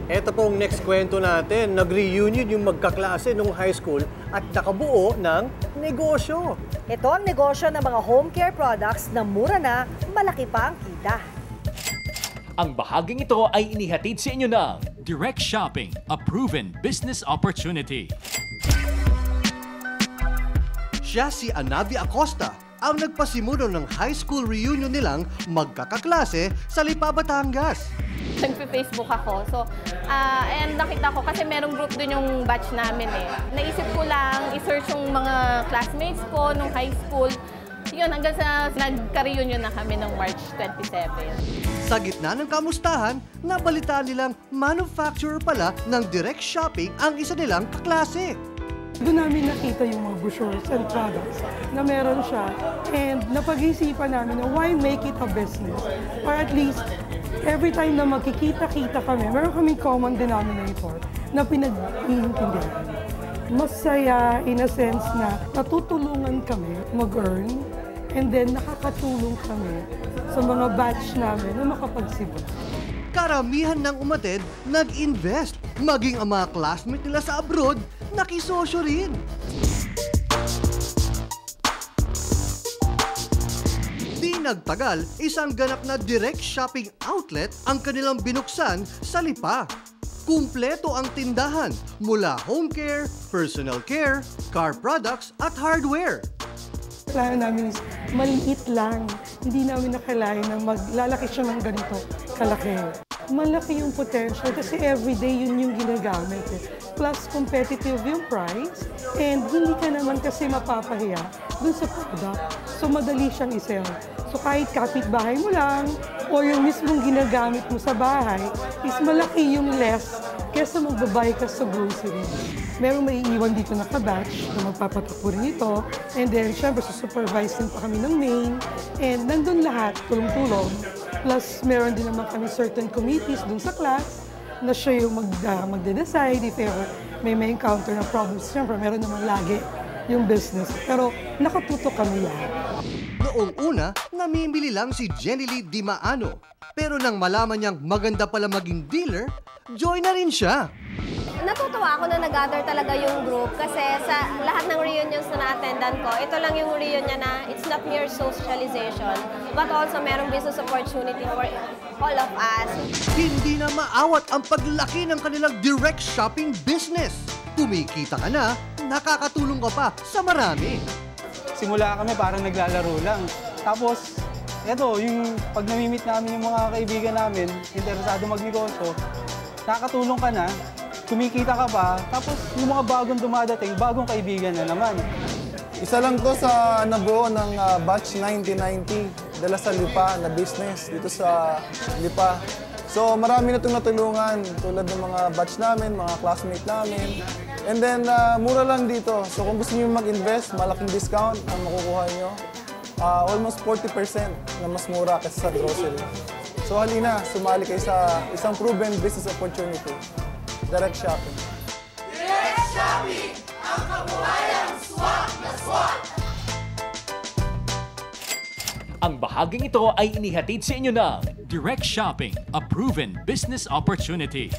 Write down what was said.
Ito pong next kwento natin. Nag-reunion yung magkaklase nung high school at nakabuo ng negosyo. Ito ang negosyo ng mga home care products na mura na, malaki pa ang kita. Ang bahaging ito ay inihatid sa inyo ng Direct Shopping, a proven business opportunity. Siya si Anavi Acosta, ang nagpasimuno ng high school reunion nilang magkakaklase sa Lipa, Batangas. Nagpe-Facebook ako. So, and nakita ko kasi merong group dun yung batch namin eh. Naisip ko lang i-search yung mga classmates ko nung high school. Yun, hanggang sa nagka-reunion na kami ng March 27. Sa gitna ng kamustahan, nabalitaan nilang manufacturer pala ng Direct Shopping ang isa nilang kaklase. Doon namin nakita yung mga brochures and products na meron siya and napag-isipan namin na why make it a business? Or at least, every time na magkikita-kita kami, meron kaming common denominator na pinag-iintindihan. Masaya in a sense na natutulungan kami mag-earn and then nakakatulong kami sa mga batch namin na makapagsibol. Karamihan ng umatid, nag-invest. Maging ang mga classmate nila sa abroad, nakisosyo rin. Di nagtagal, isang ganap na direct shopping outlet ang kanilang binuksan sa Lipa. Kumpleto ang tindahan mula home care, personal care, car products at hardware. Plano namin is maliit lang. Hindi namin nakalain na maglalaki siya ng ganito kalaki. Malaki yung potential kasi everyday yun yung ginagamit. Plus competitive yung price and hindi ka naman kasi mapapahiya dun sa product. So madali siyang isell. So kahit kapitbahay mo lang o yung mismong ginagamit mo sa bahay is malaki yung less kesa magbabay ka sa grocery. Merong maiiwan dito na kabatch na magpapatakbo rin ito. And then, syempre, supervise din pa kami ng main. And nandun lahat, tulong-tulong. Plus, meron din naman kami certain committees dun sa class na siya yung magde-decide if ever may encounter na problems. Syempre, meron naman lagi yung business. Pero nakatuto kami lahat. Noong una, namimili lang si Jenny Lee Di Maano. Pero nang malaman niyang maganda pala maging dealer, join na rin siya. Natutuwa ako na nag-gather talaga yung group kasi sa lahat ng reunions na na-attendan ko, ito lang yung reunion na it's not mere socialization, but also merong business opportunity for all of us. Hindi na maawat ang paglaki ng kanilang direct shopping business. Kumikita ka na, nakakatulong ka pa sa marami. Simula kami parang naglalaro lang. Tapos, eto, yung pag namimit namin yung mga kaibigan namin, interesado magnegosyo, nakakatulong ka na, kumikita ka pa, tapos yung mga bagong dumadating, bagong kaibigan na naman. Isa lang to sa nabuo ng batch 1990, dala sa Lipa na business dito sa Lipa. So marami na itong natulungan tulad ng mga batch namin, mga classmate namin. And then mura lang dito. So kung gusto niyo mag-invest, malaking discount ang makukuha niyo. Almost 40% na mas mura kaysa sa grocery. So halina, sumali kayo sa isang proven business opportunity. Direct Shopping. Direct Shopping! Ang kabuhayang swak na swak! Ang bahaging ito ay inihatid sa inyo ng Direct Shopping, a proven business opportunity.